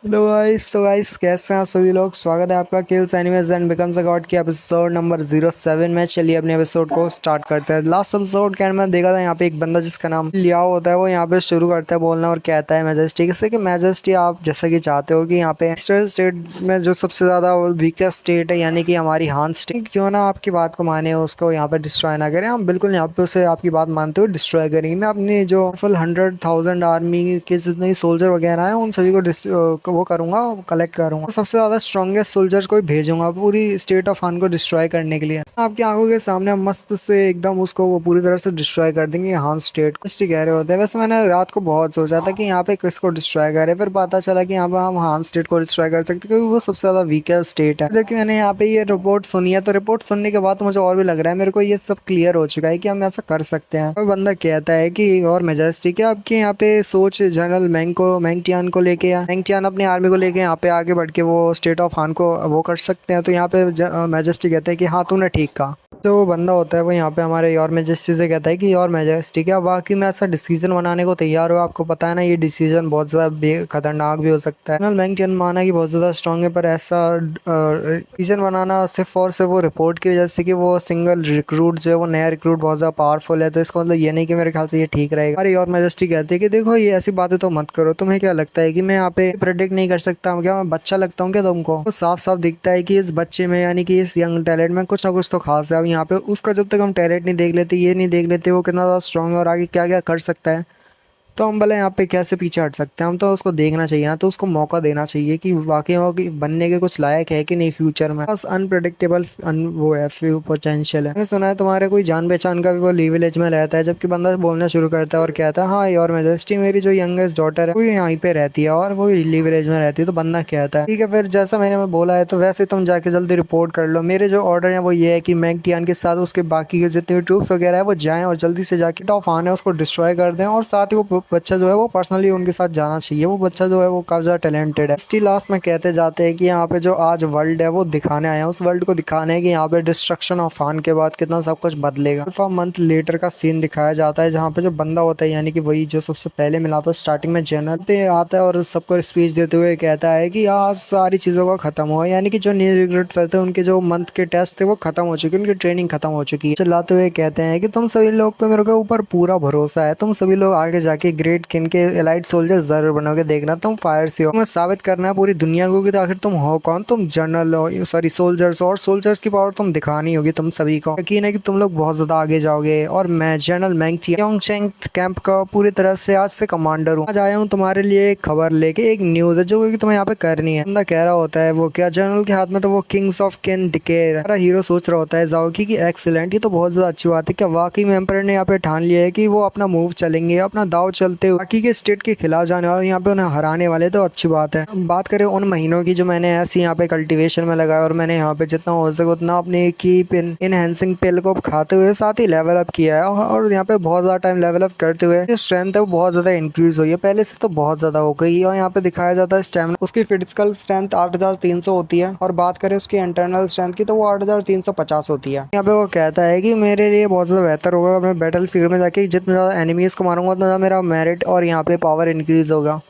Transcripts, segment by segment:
Hello guys. तो guys कैसे हैं आप सभी लोग। स्वागत है आपका kills animes and becomes a God के एपिसोड नंबर 07 में। चलिए अपने एपिसोड को स्टार्ट करते हैं। लास्ट एपिसोड के एंड में देखा था यहाँ पे एक बंदा जिसका नाम लियाओ होता है, वो यहाँ पे शुरू करता है बोलना और कहता है मैजेस्टी जैसे कि मैजेस्टी आप जैसा कि चाहते हो कि यहाँ पे स्टेट में जो सबसे ज़्यादा वीकेस्ट स्टेट है यानी कि हमारी हान स्टेट, क्यों ना आपकी बात को माने, उसको यहाँ पे डिस्ट्रॉय ना करें। हम बिल्कुल यहाँ पे उसे आपकी बात मानते हुए डिस्ट्रॉय करेंगे। मैं अपनी जो फुल 100,000 आर्मी के जितने सोल्जर वगैरह हैं उन सभी को वो करूंगा, कलेक्ट करूंगा। तो सबसे ज्यादा स्ट्रॉन्गेस्ट सोल्जर्स को ही भेजूंगा पूरी स्टेट ऑफ हान को डिस्ट्रॉय करने के लिए। आपकी आंखों के सामने हम मस्त से एकदम उसको वो पूरी तरह से डिस्ट्रॉय कर देंगे हान स्टेट को। कुछ कह रहे होते हैं। वैसे मैंने रात को बहुत सोचा था कि यहाँ पे किसको डिस्ट्रॉय करे, फिर पता चला कि यहाँ पे हम हान स्टेट को डिस्ट्रॉय कर सकते हैं क्योंकि वो सबसे ज्यादा वीकेस्ट स्टेट है। जबकि मैंने यहाँ पे ये रिपोर्ट सुनी है, तो रिपोर्ट सुनने के बाद तो मुझे और भी लग रहा है, मेरे को ये सब क्लियर हो चुका है कि हम ऐसा कर सकते हैं। कोई बंदा कहता है कि और मेजेस्टिक है आपके यहाँ पे सोच जनरल मैंगटियान को लेके, या मैंगटियान अपनी आर्मी को लेके यहाँ पे आगे बढ़ के वो स्टेट ऑफ हान को वो कर सकते हैं। तो यहाँ पे मैजेस्टी कहते हैं कि हाँ तूने ठीक कहा। तो वो बंदा होता है वो यहाँ पे हमारे योर मैजेस्टी से कहता है कि योर मैजेस्टी क्या वाकई में ऐसा डिसीजन बनाने को तैयार हो। आपको पता है ना ये डिसीजन बहुत ज़्यादा खतरनाक भी हो सकता है। जनरल मैंगटियन माना कि बहुत ज़्यादा स्ट्रांग है, पर ऐसा डिसीजन बनाना सिर्फ और सिर्फ वो रिपोर्ट की वजह से कि वो सिंगल रिक्रूट जो है वो नया रिक्रूट बहुत ज़्यादा पावरफुल है, तो इसका मतलब ये नहीं कि मेरे ख्याल से ये ठीक रहेगा। हमारी योर मैजेस्टी कहती है कि देखो ये ऐसी बातें तो मत करो। तुम्हें क्या लगता है कि मैं यहाँ पे प्रेडिक्ट नहीं कर सकता? क्या मैं बच्चा लगता हूँ क्या तुमको? तो साफ साफ दिखता है कि इस बच्चे में यानी कि इस यंग टैलेंट में कुछ ना कुछ तो खास है। अब यहाँ पे उसका जब तक हम टैलेंट नहीं देख लेते, ये नहीं देख लेते वो कितना ज़्यादा स्ट्रांग है और आगे क्या क्या कर सकता है, तो हम भले यहाँ पे कैसे पीछे हट सकते हैं। हम तो उसको देखना चाहिए ना, तो उसको मौका देना चाहिए कि वाकई वो कि बनने के कुछ लायक है कि नहीं फ्यूचर में। बस अनप्रेडिक्टेबल वो है, फ्यू पोटेंशियल है। मैंने सुना है तुम्हारे कोई जान पहचान का भी वो ली विलेज में रहता है। जबकि बंदा बोलना शुरू करता है और कहता है हाँ योर मैजेस्टी मेरी जो यंगेस्ट डॉटर है वो यहाँ पे रहती है और वो ली विलेज में रहती है। तो बंदा कहता है ठीक है फिर जैसा मैंने बोला है, तो वैसे तुम जाके जल्दी रिपोर्ट कर लो। मेरे जो ऑर्डर है वो ये है कि मैंगटियान के साथ उसके बाकी के जितने भी ट्रूप्स वगैरह है वो जाएं और जल्दी से जाके टॉप आन है उसको डिस्ट्रॉय कर दें। और साथ ही वो बच्चा जो है वो पर्सनली उनके साथ जाना चाहिए। वो बच्चा जो है वो काफी ज्यादा टैलेंटेड है। स्टिल लास्ट में कहते जाते हैं कि यहाँ पे जो आज वर्ल्ड है वो दिखाने आया है, उस वर्ल्ड को दिखाने है कि यहाँ पे डिस्ट्रक्शन ऑफ हान के बाद कितना सब कुछ बदलेगा। अल्फा मंथ लेटर का सीन दिखाया जाता है जहाँ पे जो बंदा होता है यानी कि वही जो सबसे पहले मिला था स्टार्टिंग में, जनरल पे आता है और सबको स्पीच देते हुए कहता है कि आज सारी चीजों का खत्म हुआ, यानी कि जो न्यू रिक्रूट्स थे उनके जो मंथ के टेस्ट थे वो खत्म हो चुके, उनकी ट्रेनिंग खत्म हो चुकी है। चिल्लाते हुए कहते हैं कि तुम सभी लोग को मेरे को ऊपर पूरा भरोसा है, तुम सभी लोग आगे जाके ग्रेट किन के एलाइट सोल्जर जरूर बनोगे। देखना तुम फायर से हो, तुम्हें साबित करना है पूरी दुनिया को कि तो आखिर तुम हो कौन। तुम जनरल हो, सॉरी सोल्जर्स, और सोल्जर्स की पावर तुम दिखानी होगी तुम सभी को। यकीन है कि तुम लोग बहुत ज्यादा आगे जाओगे। और मैं जनरल मैंगचियांग कैंप का पूरी तरह से आज से कमांडर हूँ। आज आया हूँ तुम्हारे लिए एक खबर लेके, एक न्यूज है जो कि तुम्हें यहाँ पे करनी है। बंदा कह रहा होता है वो क्या जनरल के हाथ में तो वो किंग्स ऑफ किन डिकेर। हमारा हीरो सोच रहा होता है जाओकी की एक्सीलेंट, ये तो बहुत ज्यादा अच्छी बात है। क्या वाकई में एम्परर ने यहाँ पे ठान लिया है कि वो अपना मूव चलेंगे, अपना दाव चलते हुए बाकी के स्टेट के खिलाफ जाने वाले, यहाँ पे उन्हें हराने वाले, तो अच्छी बात है। बात करें उन महीनों की जो मैंने ऐसी यहाँ पे कल्टीवेशन में लगाया और मैंने यहाँ पे जितना हो सके उतना अपनी की पिन इनहेंसिंग पिल को खाते हुए साथ ही लेवल अप किया है। और यहाँ पे बहुत ज्यादा टाइम लेवल अप करते हुए जो स्ट्रेंथ है वो बहुत ज्यादा इंक्रीज हुई है, पहले से तो बहुत ज्यादा हो गई है। और यहाँ पे दिखाया जाता है स्टेमिना, उसकी फिजिकल स्ट्रेंथ 8,300 होती है और बात करें उसकी इंटरनल स्ट्रेंथ की तो वो 8,350 होती है। यहाँ पे वो कहता है कि मेरे लिए बहुत ज्यादा बेहतर होगा मैं बैटल फील्ड में जाके जितने ज्यादा एनिमीज को मारूंगा उतना ज्यादा मेरा मेरिट और यहाँ पे पावर इंक्रीज होगा।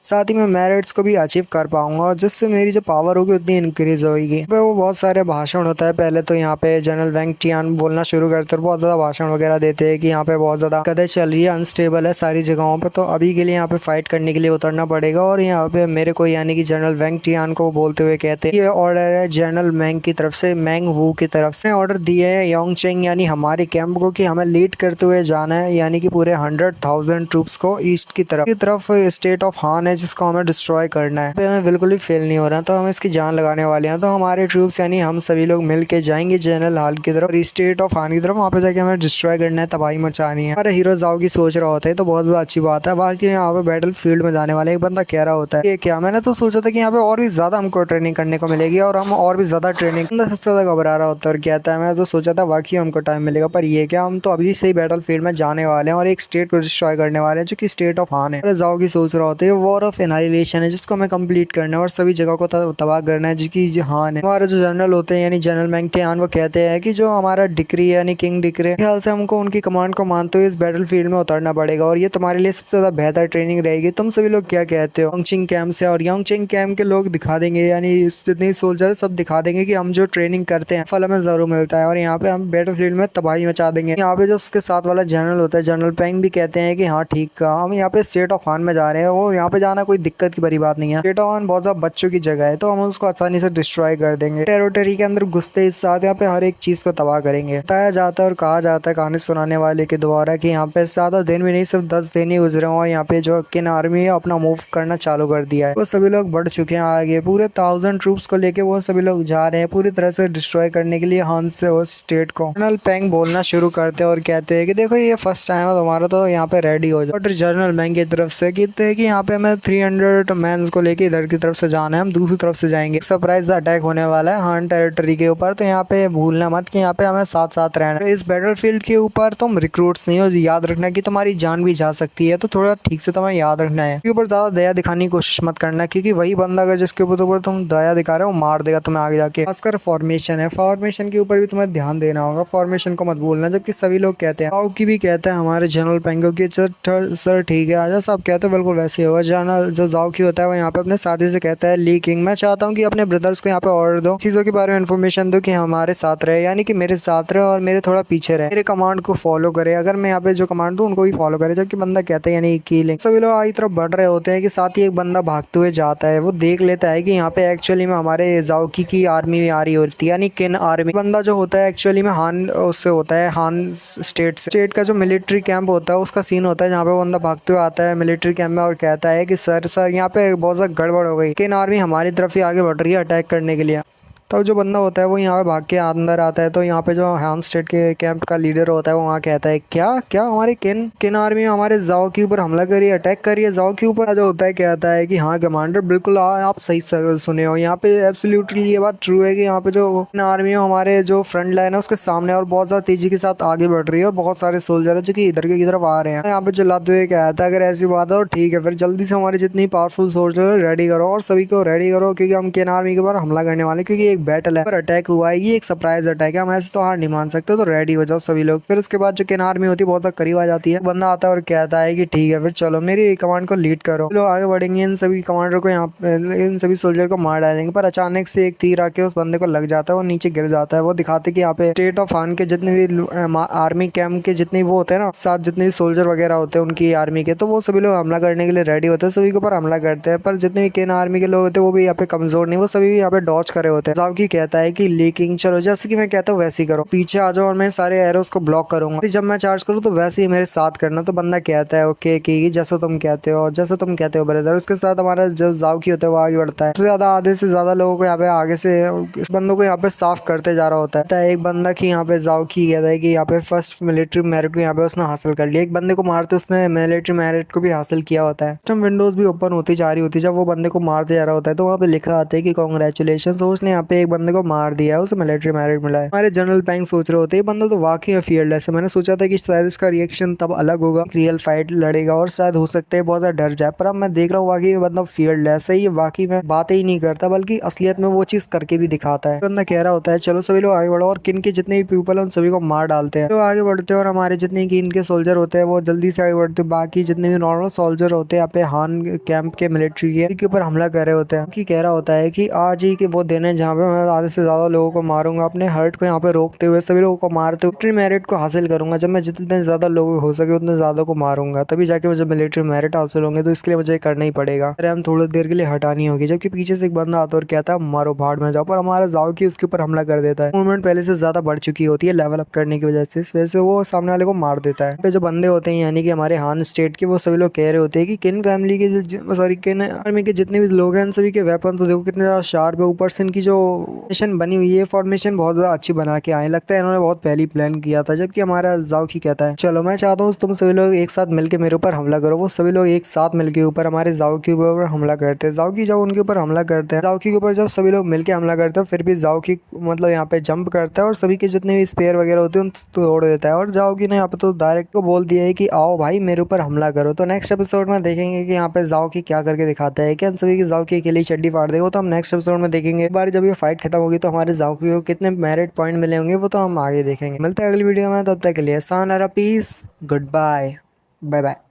साथ ही मैं मेरिट्स को भी अचीव कर पाऊंगा और जिससे मेरी जो पावर होगी उतनी इंक्रीज होगी। पे वो बहुत सारे भाषण होता है। पहले तो यहाँ पे जनरल वैंगटियान बोलना शुरू करते हैं और बहुत ज़्यादा भाषण वगैरह देते हैं कि यहाँ पे बहुत ज़्यादा कदर चल रही है, अनस्टेबल है सारी जगहों पे, तो अभी के लिए यहाँ पे फाइट करने के लिए उतरना पड़ेगा। और यहाँ पे मेरे को यानी कि जनरल वैंगटियान को बोलते हुए कहते हैं ये ऑर्डर है जनरल मैंग की तरफ से, मैंग वू की तरफ से ऑर्डर दिए है योंगचेंग यानी हमारे कैंप को कि हमें लीड करते हुए जाना है, यानी कि पूरे 100,000 ट्रूप्स को ईस्ट की तरफ स्टेट ऑफ हान है जिसको हमें डिस्ट्रॉय करना है। हमें बिल्कुल भी फेल नहीं हो रहा, तो हम इसकी जान लगाने वाले हैं। तो हमारे ट्रूप्स यानी हम सभी लोग मिल के जाएंगे जनरल हाल की तरफ, स्टेट ऑफ हान की तरफ, वहाँ पे जाके हमें डिस्ट्रॉय करना है, तबाही मचानी है। हमारे हीरो जाओ की सोच रहा होता है, तो बहुत ज्यादा अच्छी बात है। बाकी यहाँ पे बैटल फील्ड में जाने वाले एक बंदा कह रहा होता है ये क्या, मैंने तो सोचा था कि यहाँ पे और भी ज्यादा हमको ट्रेनिंग करने को मिलेगी और हम और भी ज्यादा ट्रेनिंग, सबसे ज्यादा घबरा रहा होता है और कहता है मैं तो सोचा था बाकी हमको टाइम मिलेगा, पर ये क्या, हम तो अभी से ही बैटल फील्ड में जाने वाले हैं और एक स्टेट को डिस्ट्रॉय करने वाले हैं जो कि स्टेट ऑफ हान है। जाओ की सोच रहा होता है वॉर ऑफ एनाइलेशन है जिसको हमें कंप्लीट करना है और सभी जगह को तबाह करना है जिसकी जहान है। हमारे जो जनरल होते हैं यानी जनरल मेंग टियान वो कहते हैं कि जो हमारा डिक्री यानी किंग डिक्री ख्याल से हमको उनकी कमांड को मानते हुए इस बैटल फील्ड में उतरना पड़ेगा और ये तुम्हारे लिए सबसे ज्यादा बेहतर ट्रेनिंग रहेगी। तुम सभी लोग क्या कहते हो? योंगचिंग कैंप से और योंगचिंग कैंप के लोग दिखा देंगे यानी जितने सोल्जर सब दिखा देंगे कि हम जो ट्रेनिंग करते हैं फल हमें जरूर मिलता है और यहाँ पे हम बैटल फील्ड में तबाही मचा देंगे। यहाँ पे जो उसके साथ वाला जनरल होता है जनरल पेंग भी कहते हैं कि हाँ ठीक कहा, हम यहाँ पे स्टेट ऑफ हान में जा रहे हैं। वो यहाँ पे जाना कोई दिक्कत की बड़ी बात नहीं है। स्टेट ऑफ हान बहुत ज्यादा बच्चों की जगह है तो हम उसको आसानी से डिस्ट्रॉय कर देंगे। टेरिटरी के अंदर घुसते ही साथ यहाँ पे हर एक चीज को तबाह करेंगे। बताया जाता है और कहा जाता है कहानी सुनाने वाले के द्वारा कि यहाँ पे ज्यादा दिन भी नहीं सिर्फ 10 दिन ही गुजरे और यहाँ पे जो किन आर्मी है अपना मूव करना चालू कर दिया है। वो सभी लोग बढ़ चुके हैं आगे, पूरे 1000 ट्रूप्स को लेके वो सभी लोग जा रहे हैं पूरी तरह से डिस्ट्रॉय करने के लिए हान से उस स्टेट को। जनरल पेंग बोलना शुरू करते हैं और कहते हैं कि देखो ये फर्स्ट टाइम है तुम्हारा तो यहाँ पे रेडी हो जाओ। जनरल मेंग की तरफ से कहते हैं कि यहाँ पे हमें 300 मैंस को लेके इधर की तरफ से जाना है, हम दूसरी तरफ से जाएंगे। सरप्राइज अटैक होने वाला है हान टेरिटरी के ऊपर तो यहाँ पे भूलना मत कि यहाँ पे हमें साथ साथ रहना है। इस बैटल फील्ड के ऊपर तुम रिक्रूट्स नहीं हो, याद रखना कि तुम्हारी जान भी जा सकती है तो थोड़ा ठीक से तुम्हें याद रखना है। इसके ऊपर ज्यादा दया दिखाने की कोशिश मत करना क्योंकि वही बंदा अगर जिसके ऊपर तुम दया दिखा रहे हो मार देगा तुम्हें आगे जाके। खासकर फॉर्मेशन है, फॉर्मेशन के ऊपर भी तुम्हें ध्यान देना होगा, फॉर्मेशन को मत भूलना। जबकि सभी लोग कहते हैं की भी कहता है हमारे जनरल पेंगो की सर ठीक है आजा सब कहते हैं बिल्कुल वैसे होगा। जनरल जो जाओकी होता है वो यहाँ पे अपने साथी से कहता है ली किंग मैं चाहता हूँ कि अपने ब्रदर्स को यहाँ पे ऑर्डर दो, चीजों के बारे में इन्फॉर्मेशन दो कि हमारे साथ रहे यानी कि मेरे साथ रहे और मेरे थोड़ा पीछे रहे, मेरे कमांड को फॉलो करे। अगर मैं यहाँ पे जो कमांड दूँ उनको भी फॉलो करे। जबकि बंदा कहता है यानी कीलिंग। सभी लोग आगे तरफ बढ़ रहे होते हैं कि साथ ही एक बंदा भागते हुए जाता है। वो देख लेता है कि यहाँ पे एक्चुअली में हमारे जाओकी की आर्मी भी आ रही होती है यानी किन आर्मी। बंदा जो होता है एक्चुअली में हान उससे होता है, हान स्टेट का जो मिलिट्री कैंप होता है उसका सीन होता है जहाँ पे बंदा भागते हुए आता है मिलिट्री कैंप में और कहता है कि सर यहाँ पे बहुत ज्यादा गड़बड़ हो गई, किन आर्मी हमारी तरफ ही आगे बढ़ रही है अटैक करने के लिए। तो जो बंदा होता है वो यहाँ पे भाग के अंदर आता है तो यहाँ पे जो हान स्टेट के कैंप का लीडर होता है वो वहाँ कहता है क्या क्या हमारे किन आर्मी हमारे जाओ के ऊपर हमला कर रही है, अटैक कर रही है जाओ के ऊपर। जो होता है कहता है कि हाँ कमांडर बिल्कुल आप सही सुने हो। यहाँ पे एब्सोल्युटली ये बात ट्रू है कि यहाँ पे जो आर्मी हमारे जो फ्रंट लाइन है उसके सामने और बहुत ज्यादा तेजी के साथ आगे बढ़ रही है और बहुत सारे सोल्जर है जो कि इधर की तरफ आ रहे हैं। यहाँ पे चिल्लाते हुए कहता है अगर ऐसी बात है तो ठीक है फिर जल्दी से हमारे जितनी पावरफुल सोल्जर रेडी करो और सभी को रेडी करो क्योंकि हम किन आर्मी के ऊपर हमला करने वाले क्योंकि बैटल है पर अटैक हुआ है, ये एक सरप्राइज अटैक है, हम ऐसे तो हार नहीं मान सकते तो रेडी हो जाओ सभी लोग। फिर उसके बाद जो किन आर्मी होती है बहुत करीब आ जाती है, बंदा आता है और कहता है कि ठीक है फिर चलो मेरी कमांड को लीड करो। लोग आगे बढ़ेंगे, इन सभी कमांडर को यहाँ इन सभी सोल्जर को मार डालेंगे पर अचानक से एक तीर आके उस बंदे को लग जाता है, वो नीचे गिर जाता है। वो दिखाते कि यहाँ पे स्टेट ऑफ हान के जितने भी आर्मी कैंप के जितने वो होते हैं ना साथ जितने भी सोल्जर वगैरह होते हैं उनकी आर्मी के, तो वो सभी लोग हमला करने के लिए रेडी होते हैं, सभी के ऊपर हमला करते हैं। पर जितने भी किन आर्मी के लोग होते हैं वो भी यहाँ पे कमजोर नहीं, वो सभी यहाँ पे डॉच करे होते हैं। जाओकी कहता है कि लीकिंग चलो जैसे कि मैं कहता हूँ वैसे ही करो, पीछे आ जाओ और मैं सारे एरोस को ब्लॉक करूंगा, जब मैं चार्ज करूँ तो वैसे ही मेरे साथ करना। तो बंदा कहता है ओके कि जैसा तुम कहते हो ब्रदर। उसके साथ हमारा जो जाओकी होता है वो आगे बढ़ता है, ज्यादा आधे से ज्यादा लोगों को यहाँ पे आगे से इस बंदों को यहाँ पे साफ करते जा रहा होता है। एक बंदा की यहाँ पे जाओकी कहता है कि यहाँ पे फर्स्ट मिलिट्री मेरिट को यहाँ पे उसने हासिल कर लिया। एक बंदे को मारते उसने मिलिट्री मेरिट को भी हासिल किया होता है। सिस्टम विंडोज भी ओपन होती जा रही होती है, जब वो बंदे को मारते जा रहा होता है तो वहाँ पे लिखा आता है कि कांग्रेचुलेशन, उसने यहाँ पे एक बंदे को मार दिया है, उसे मिलिट्री मेरिट मिला है। हमारे जनरल पेंग सोच रहे होते हैं बंदा तो वाकई फियरलेस है। मैंने सोचा था कि शायद इसका रिएक्शन तब अलग होगा, रियल फाइट लड़ेगा और शायद हो सकता है बहुत ज्यादा डर जाए, पर अब मैं देख रहा हूँ वाकई में बंदा फियरलेस है। ये वाकई में बातें ही नहीं करता बल्कि असलियत में वो चीज करके भी दिखाता है। बंदा कह रहा होता है चलो सभी लोग आगे बढ़ो और किन के जितने भी पीपल है उन सभी को मार डालते हैं। तो आगे बढ़ते हैं और हमारे जितने किन के सोल्जर होते हैं वो जल्दी से आगे बढ़ते हैं। बाकी जितने भी नॉर्मल सोल्जर होते हैं यहाँ पे हान कैंप के मिलिट्री के ऊपर हमला कर रहे होते हैं। कि कह रहा होता है कि आज ही के वो दिन है जहाँ पे मैं आधे से ज्यादा लोगों को मारूंगा, अपने हर्ट को यहाँ पे रोकते हुए सभी लोगों को मारते हुए मिलिट्री मेरिट को हासिल करूंगा। जब मैं जितने ज्यादा लोग हो सके उतने ज्यादा को मारूंगा तभी जाके मुझे मिलिट्री मेरिट हासिल होंगे, तो इसके लिए मुझे करना ही पड़ेगा। अरे हम थोड़ी देर के लिए हटानी होगी। जबकि पीछे से एक बंदा आता और कहता है मारो भाड़ में जाओ, पर हमारा जाओकी उसके ऊपर हमला कर देता है। मूवमेंट पहले से ज्यादा बढ़ चुकी होती है लेवल अप करने की वजह से, इस वजह से वो सामने वाले को मार देता है। पे जो बंदे होते हैं यानी कि हमारे हान स्टेट के, वो सभी लोग कह रहे होते हैं कि किन फैमिली के सॉरी किन आर्मी के जितने भी लोग हैं सभी के वेपन तो देखो कितने ज्यादा शार्प है, ऊपर से इनकी जो फॉर्मेशन बनी हुई है, फॉर्मेशन बहुत ज्यादा अच्छी बना के आए, लगता है इन्होंने बहुत पहले प्लान किया था। जबकि हमारा जाओकी कहता है चलो मैं चाहता हूँ तुम सभी लोग एक साथ मिलकर मेरे ऊपर हमला करो। वो सभी लोग एक साथ मिलकर ऊपर हमारे जाओकी के ऊपर हमला करते हैं। जाओकी जब उनके ऊपर हमला करते हैं, जाओकी के ऊपर जब सभी लोग मिलकर हमला करते हैं, फिर भी जाओकी मतलब यहाँ पे जंप करता है और सभी के जितने भी स्पेयर वगैरह होते हैं उन तोड़ देता है। और जाओकी ने यहाँ पे तो डायरेक्ट को बोल दिया है कि आओ भाई मेरे ऊपर हमला करो। तो नेक्स्ट एपिसोड में देखेंगे कि यहाँ पे जाओकी क्या करके दिखाता है, क्या सभी की जाओकी के लिए चड्डी फाड़ देगा। तो हम नेक्स्ट एपिसोड में देखेंगे। एक बार जब ये फाइट खत्म होगी तो हमारे जाओकी को कितने मेरिट पॉइंट मिले होंगे वो तो हम आगे देखेंगे। मिलते हैं अगली वीडियो में, तब तक के लिए सानारा peace, goodbye, bye bye.